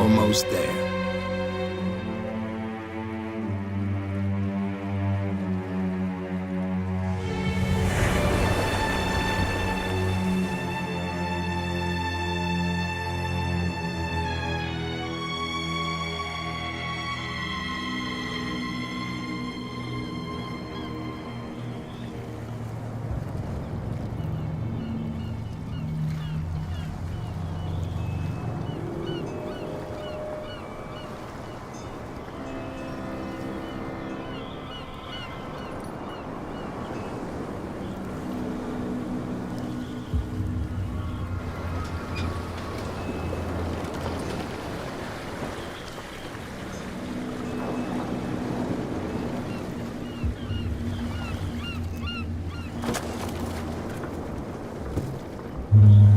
almost there.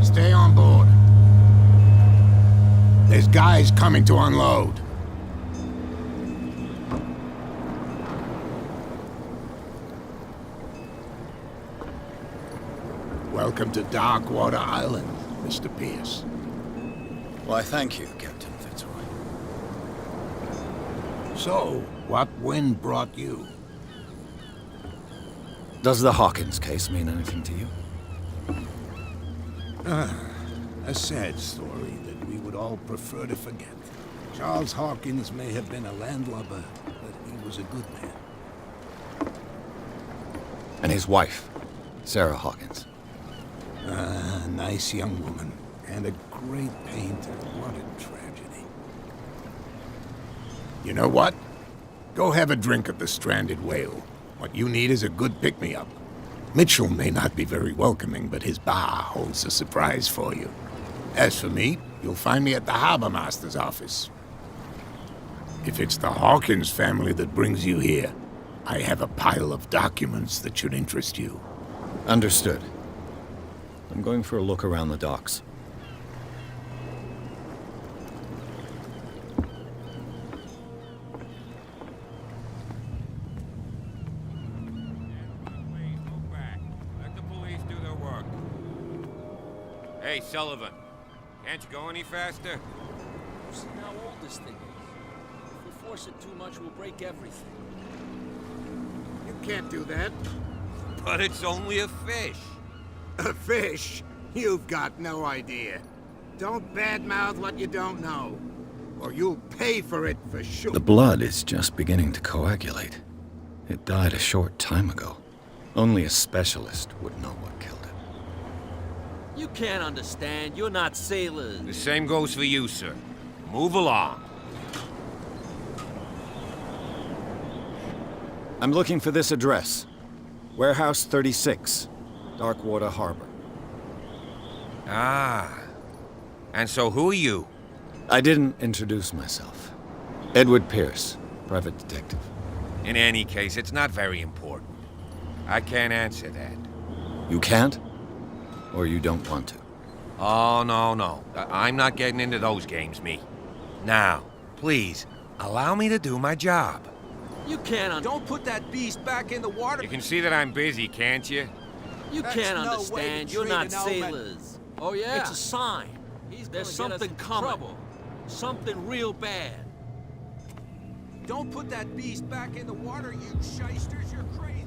Stay on board. There's guys coming to unload. Welcome to Darkwater Island, Mr. Pierce. Why, thank you, Captain Fitzroy. So, what wind brought you? Does the Hawkins case mean anything to you? A sad story that we would all prefer to forget. Charles Hawkins may have been a landlubber, but he was a good man. And his wife, Sarah Hawkins. A nice young woman, and a great painter. What a tragedy. You know what? Go have a drink at the Stranded Whale. What you need is a good pick-me-up. Mitchell may not be very welcoming, but his bar holds a surprise for you. As for me, you'll find me at the Harbor Master's office. If it's the Hawkins family that brings you here, I have a pile of documents that should interest you. Understood. I'm going for a look around the docks. Hey, Sullivan. Can't you go any faster? You see how old this thing is. If we force it too much, we'll break everything. You can't do that. But it's only a fish. A fish? You've got no idea. Don't badmouth what you don't know, or you'll pay for it for sure. The blood is just beginning to coagulate. It died a short time ago. Only a specialist would know what killed it. You can't understand. You're not sailors. The same goes for you, sir. Move along. I'm looking for this address. Warehouse 36, Darkwater Harbor. Ah. And so who are you? I didn't introduce myself. Edward Pierce, private detective. In any case, it's not very important. I can't answer that. You can't? Or you don't want to? Oh, no. I'm not getting into those games, me. Now, please, allow me to do my job. You can't Don't put that beast back in the water. You can see that I'm busy, can't you? You can't no understand. You're not sailors. Oh, yeah? It's a sign. There's something coming. Trouble. Something real bad. Don't put that beast back in the water, you shysters. You're crazy.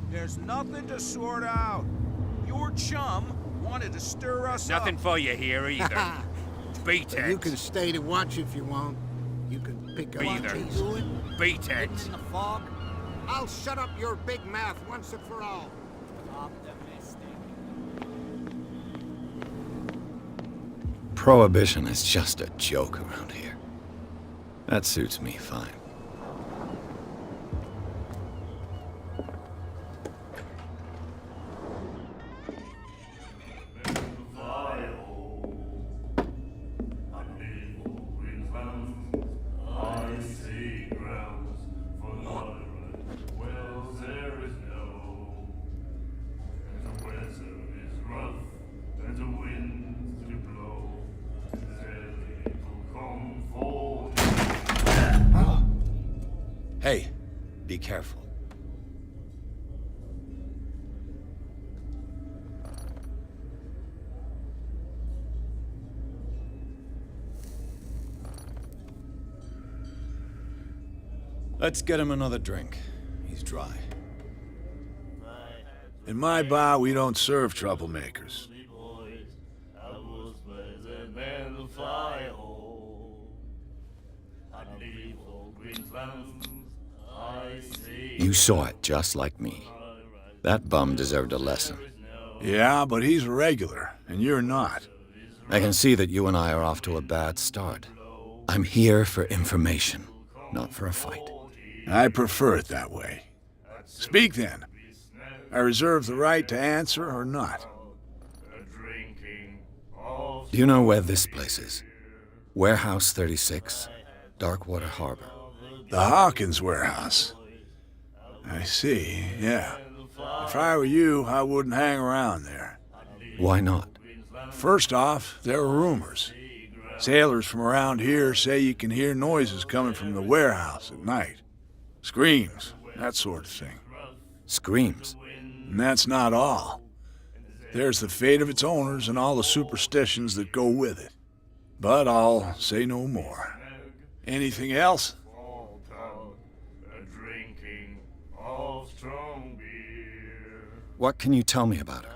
There's nothing to sort out. Your chum wanted to stir us up. Nothing for you here either. Beat it. You can stay to watch if you want. You can pick up what he's doing. Beat it. In the fog. I'll shut up your big mouth once and for all. Prohibition is just a joke around here. That suits me fine. Hey, be careful. Let's get him another drink. He's dry. In my bar, we don't serve troublemakers. You saw it just like me. That bum deserved a lesson. Yeah, but he's a regular, and you're not. I can see that you and I are off to a bad start. I'm here for information, not for a fight. I prefer it that way. Speak then. I reserve the right to answer or not. Do you know where this place is? Warehouse 36, Darkwater Harbor. The Hawkins warehouse. I see, yeah. If I were you, I wouldn't hang around there. Why not? First off, there are rumors. Sailors from around here say you can hear noises coming from the warehouse at night. Screams, that sort of thing. Screams? And that's not all. There's the fate of its owners and all the superstitions that go with it. But I'll say no more. Anything else? What can you tell me about her?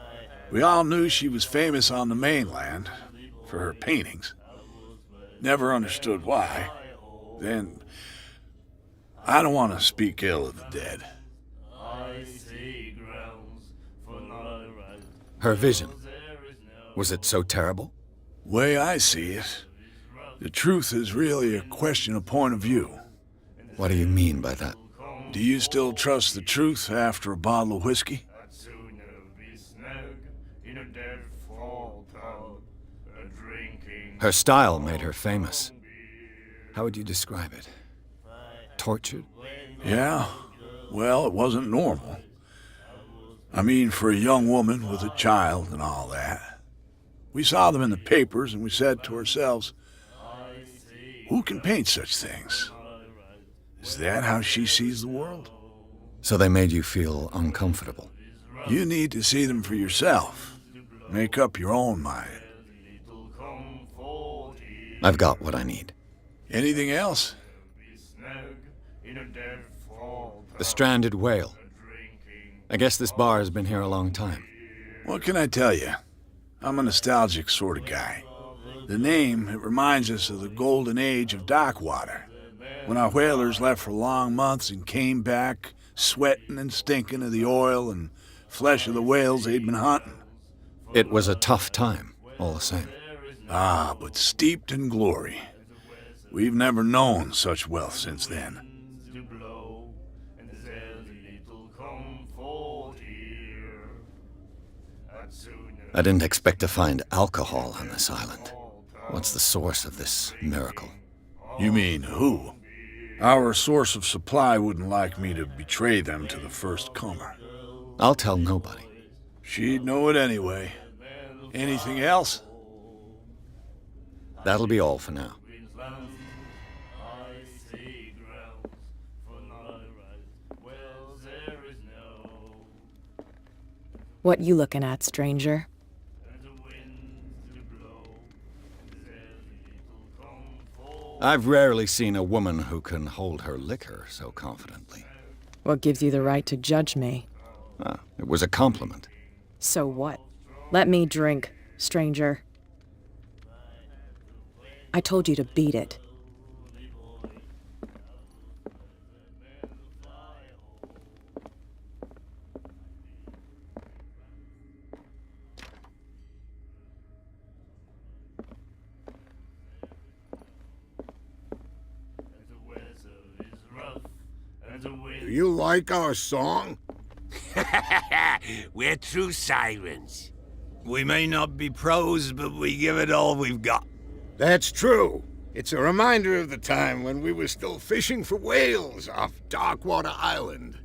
We all knew she was famous on the mainland for her paintings. Never understood why. Then, I don't want to speak ill of the dead. Her vision. Was it so terrible? Way I see it, the truth is really a question of point of view. What do you mean by that? Do you still trust the truth after a bottle of whiskey? Her style made her famous. How would you describe it? Tortured? Yeah, well, it wasn't normal. I mean, for a young woman with a child and all that. We saw them in the papers and we said to ourselves, who can paint such things? Is that how she sees the world? So they made you feel uncomfortable? You need to see them for yourself. Make up your own mind. I've got what I need. Anything else? The stranded whale. I guess this bar has been here a long time. What can I tell you? I'm a nostalgic sort of guy. The name, it reminds us of the golden age of Darkwater, when our whalers left for long months and came back sweating and stinking of the oil and flesh of the whales they'd been hunting. It was a tough time, all the same. Ah, but steeped in glory. We've never known such wealth since then. I didn't expect to find alcohol on this island. What's the source of this miracle? You mean who? Our source of supply wouldn't like me to betray them to the first comer. I'll tell nobody. She'd know it anyway. Anything else? That'll be all for now. What you looking at, stranger? I've rarely seen a woman who can hold her liquor so confidently. What gives you the right to judge me? Ah, it was a compliment. So what? Let me drink, stranger. I told you to beat it. Do you like our song? We're true sirens. We may not be pros, but we give it all we've got. That's true. It's a reminder of the time when we were still fishing for whales off Darkwater Island.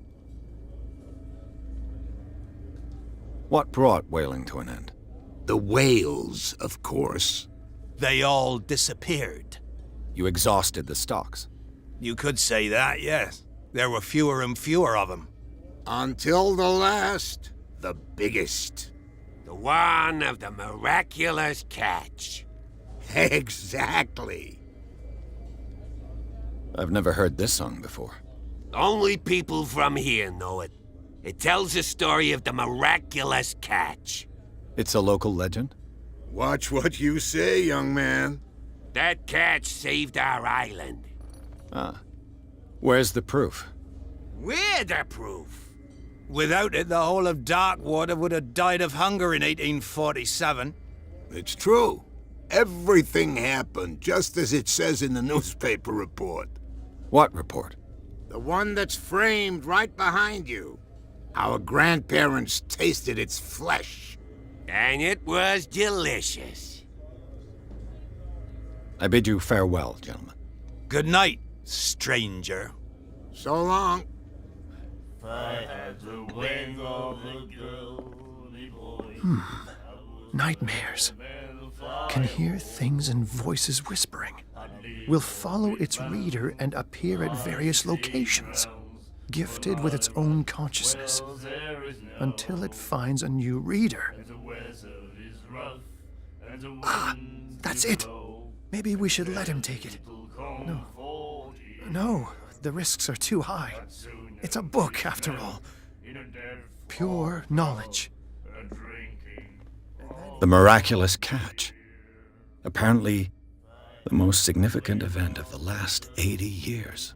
What brought whaling to an end? The whales, of course. They all disappeared. You exhausted the stocks. You could say that, yes. There were fewer and fewer of them. Until the last, the biggest. The one of the miraculous catch. Exactly. I've never heard this song before. Only people from here know it. It tells the story of the miraculous catch. It's a local legend? Watch what you say, young man. That catch saved our island. Ah. Where's the proof? We're the proof. Without it, the whole of Darkwater would have died of hunger in 1847. It's true. Everything happened just as it says in the newspaper report. What report? The one that's framed right behind you. Our grandparents tasted its flesh. And it was delicious. I bid you farewell, gentlemen. Good night, stranger. So long. Nightmares. Can hear things and voices whispering. Will follow its reader and appear at various locations, gifted with its own consciousness, until it finds a new reader. Ah, that's it. Maybe we should let him take it. No, the risks are too high. It's a book, after all. Pure knowledge. The miraculous catch. Apparently, the most significant event of the last 80 years.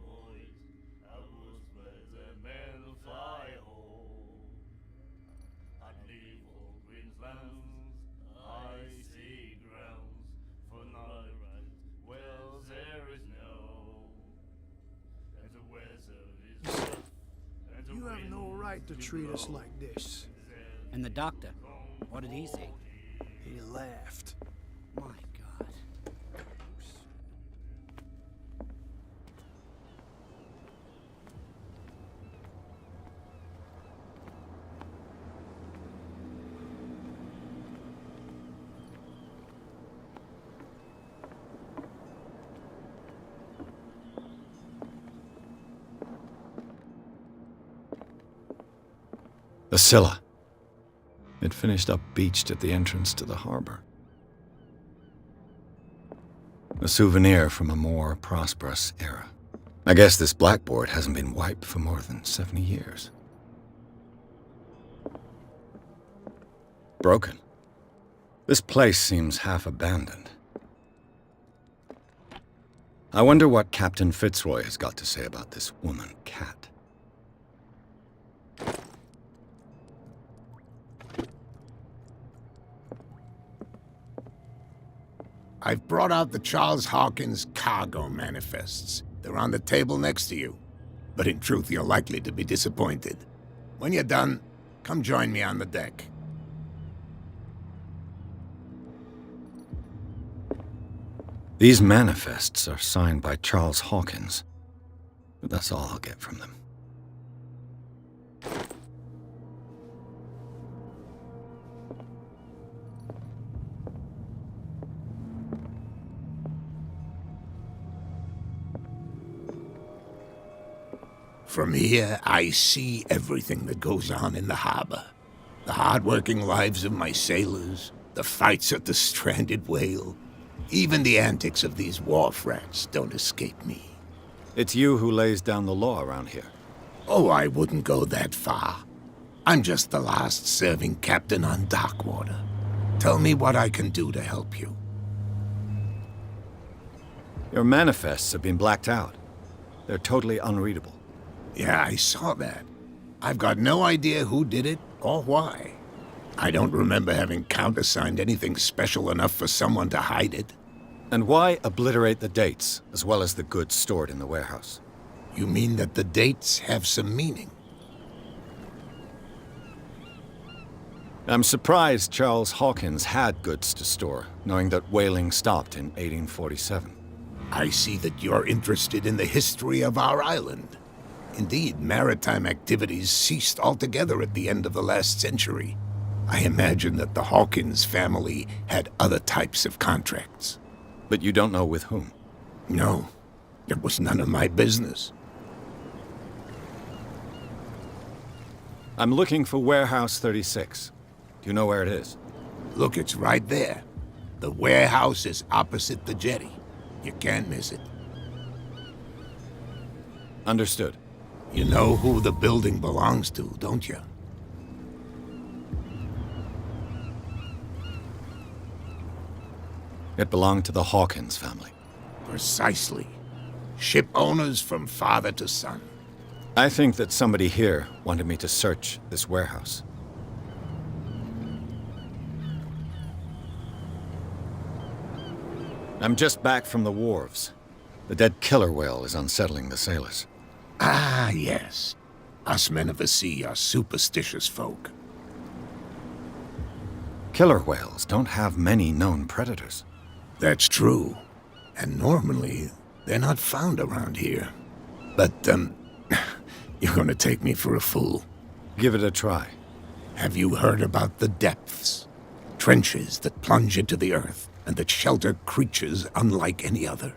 You have no right to treat us like this. And the doctor, what did he say? He laughed. My God. The Scylla. It finished up beached at the entrance to the harbor. A souvenir from a more prosperous era. I guess this blackboard hasn't been wiped for more than 70 years. Broken. This place seems half abandoned. I wonder what Captain Fitzroy has got to say about this woman cat. I've brought out the Charles Hawkins cargo manifests. They're on the table next to you. But in truth, you're likely to be disappointed. When you're done, come join me on the deck. These manifests are signed by Charles Hawkins, but that's all I'll get from them. From here, I see everything that goes on in the harbor. The hard-working lives of my sailors, the fights at the stranded whale. Even the antics of these wharf rats don't escape me. It's you who lays down the law around here. Oh, I wouldn't go that far. I'm just the last serving captain on Darkwater. Tell me what I can do to help you. Your manifests have been blacked out. They're totally unreadable. Yeah, I saw that. I've got no idea who did it or why. I don't remember having countersigned anything special enough for someone to hide it. And why obliterate the dates, as well as the goods stored in the warehouse? You mean that the dates have some meaning? I'm surprised Charles Hawkins had goods to store, knowing that whaling stopped in 1847. I see that you're interested in the history of our island. Indeed, maritime activities ceased altogether at the end of the last century. I imagine that the Hawkins family had other types of contracts. But you don't know with whom? No, it was none of my business. I'm looking for Warehouse 36. Do you know where it is? Look, it's right there. The warehouse is opposite the jetty. You can't miss it. Understood. You know who the building belongs to, don't you? It belonged to the Hawkins family. Precisely. Ship owners from father to son. I think that somebody here wanted me to search this warehouse. I'm just back from the wharves. The dead killer whale is unsettling the sailors. Ah, yes. Us men of the sea are superstitious folk. Killer whales don't have many known predators. That's true. And normally, they're not found around here. But, you're gonna take me for a fool. Give it a try. Have you heard about the depths? Trenches that plunge into the earth and that shelter creatures unlike any other.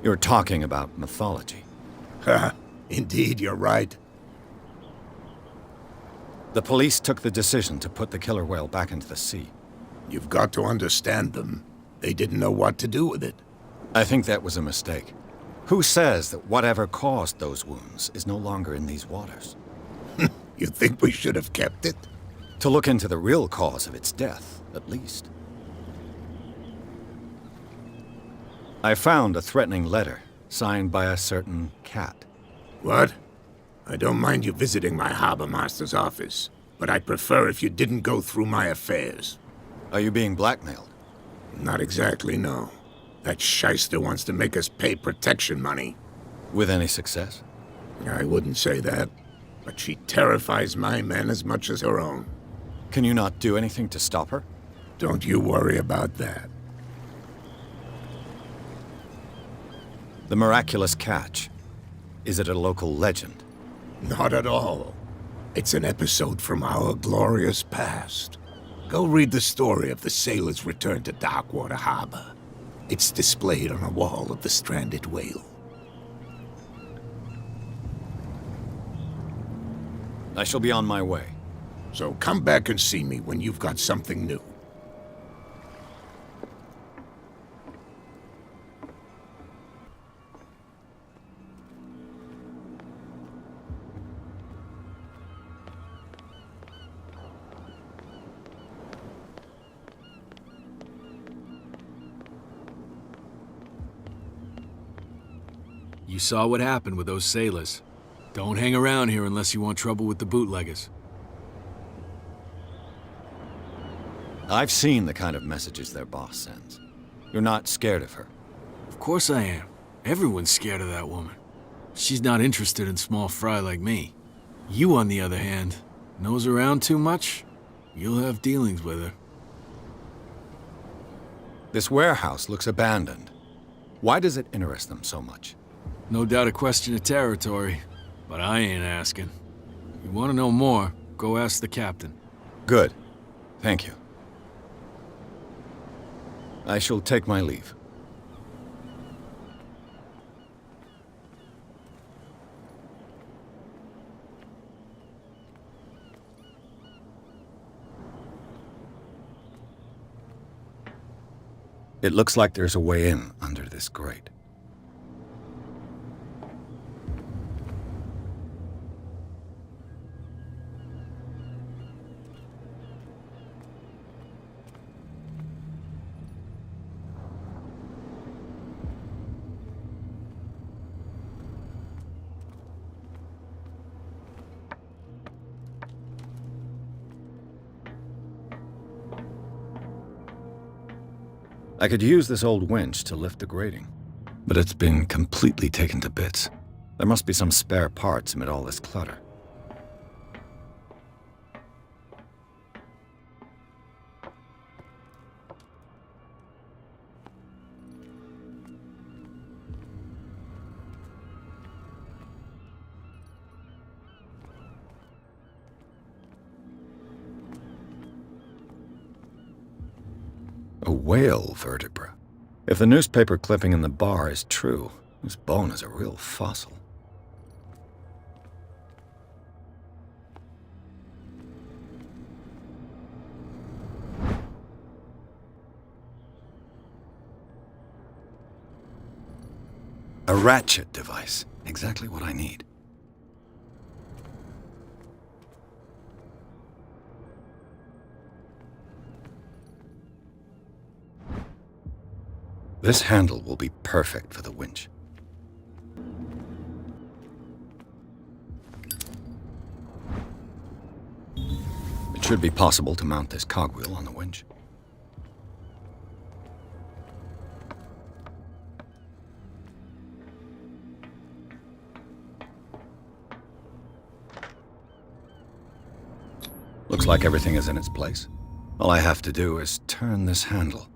You're talking about mythology. Ha! Indeed, you're right. The police took the decision to put the killer whale back into the sea. You've got to understand them. They didn't know what to do with it. I think that was a mistake. Who says that whatever caused those wounds is no longer in these waters? You think we should have kept it? To look into the real cause of its death, at least. I found a threatening letter, signed by a certain cat. What? I don't mind you visiting my harbor master's office, but I'd prefer if you didn't go through my affairs. Are you being blackmailed? Not exactly, no. That shyster wants to make us pay protection money. With any success? I wouldn't say that, but she terrifies my men as much as her own. Can you not do anything to stop her? Don't you worry about that. The miraculous catch. Is it a local legend? Not at all. It's an episode from our glorious past. Go read the story of the sailor's return to Darkwater Harbor. It's displayed on a wall of the stranded whale. I shall be on my way. So come back and see me when you've got something new. You saw what happened with those sailors. Don't hang around here unless you want trouble with the bootleggers. I've seen the kind of messages their boss sends. You're not scared of her. Of course I am. Everyone's scared of that woman. She's not interested in small fry like me. You, on the other hand, nose around too much, you'll have dealings with her. This warehouse looks abandoned. Why does it interest them so much? No doubt a question of territory, but I ain't asking. You want to know more, go ask the captain. Good. Thank you. I shall take my leave. It looks like there's a way in under this grate. I could use this old winch to lift the grating, but it's been completely taken to bits. There must be some spare parts amid all this clutter. A whale vertebra. If the newspaper clipping in the bar is true, this bone is a real fossil. A ratchet device. Exactly what I need. This handle will be perfect for the winch. It should be possible to mount this cogwheel on the winch. Looks like everything is in its place. All I have to do is turn this handle.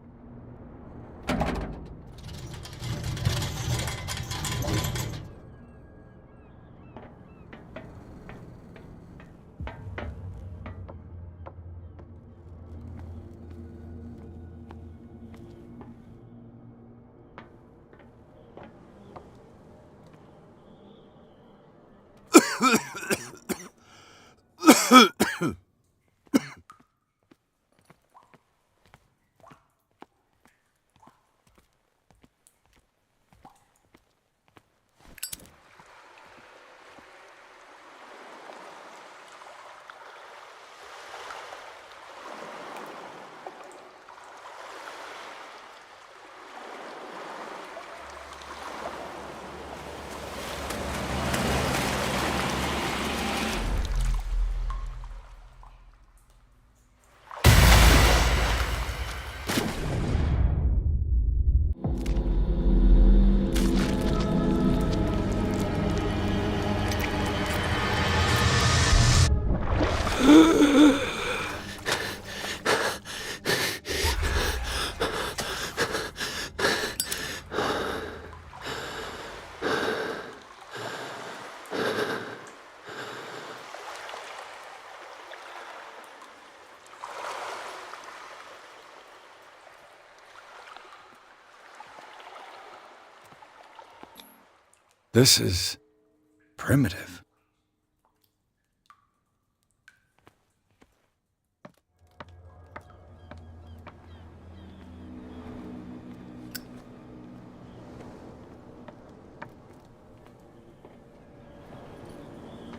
This is primitive.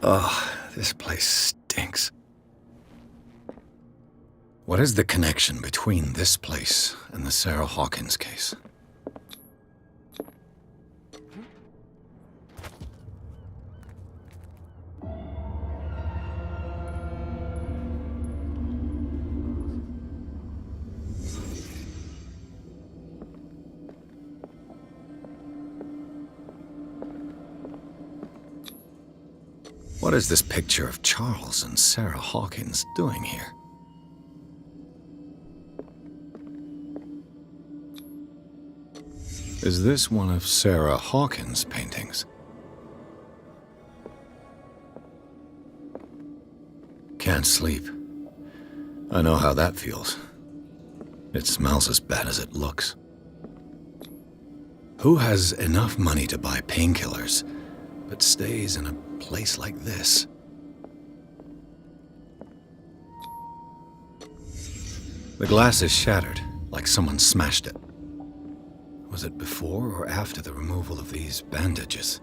Oh, this place stinks. What is the connection between this place and the Sarah Hawkins case? What is this picture of Charles and Sarah Hawkins doing here? Is this one of Sarah Hawkins' paintings? Can't sleep. I know how that feels. It smells as bad as it looks. Who has enough money to buy painkillers, but stays in a place like this? The glass is shattered, like someone smashed it. Was it before or after the removal of these bandages?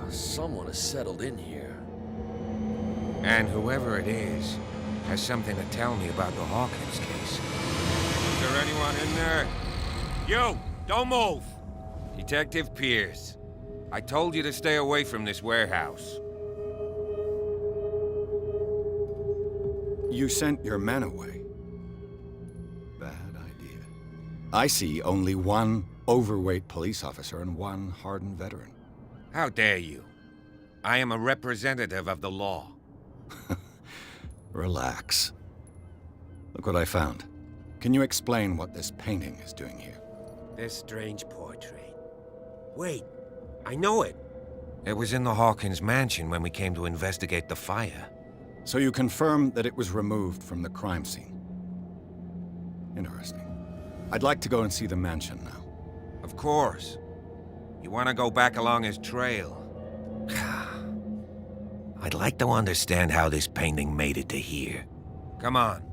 Someone has settled in here. And whoever it is has something to tell me about the Hawkins case. Is there anyone in there? You! Don't move! Detective Pierce. I told you to stay away from this warehouse. You sent your men away. Bad idea. I see only one overweight police officer and one hardened veteran. How dare you? I am a representative of the law. Relax. Look what I found. Can you explain what this painting is doing here? This strange portrait. Wait, I know it. It was in the Hawkins mansion when we came to investigate the fire. So you confirm that it was removed from the crime scene? Interesting. I'd like to go and see the mansion now. Of course. You want to go back along his trail? I'd like to understand how this painting made it to here. Come on.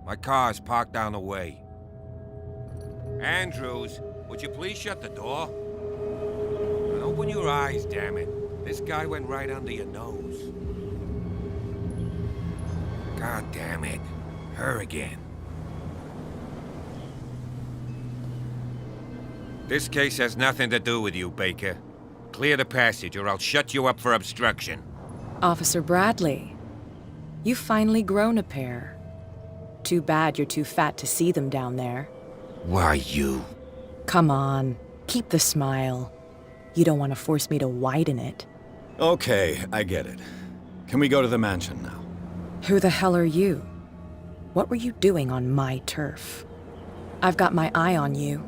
My car's parked down the way. Andrews, would you please shut the door? And open your eyes, damn it. This guy went right under your nose. God damn it. Her again. This case has nothing to do with you, Baker. Clear the passage or I'll shut you up for obstruction. Officer Bradley, you've finally grown a pair. Too bad you're too fat to see them down there. Why, you? Come on, keep the smile. You don't want to force me to widen it. Okay, I get it. Can we go to the mansion now? Who the hell are you? What were you doing on my turf? I've got my eye on you.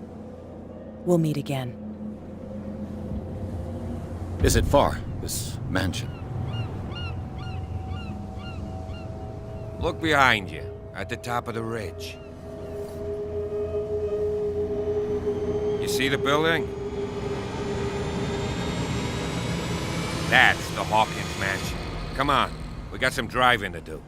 We'll meet again. Is it far, this mansion? Look behind you, at the top of the ridge. You see the building? That's the Hawkins mansion. Come on, we got some driving to do.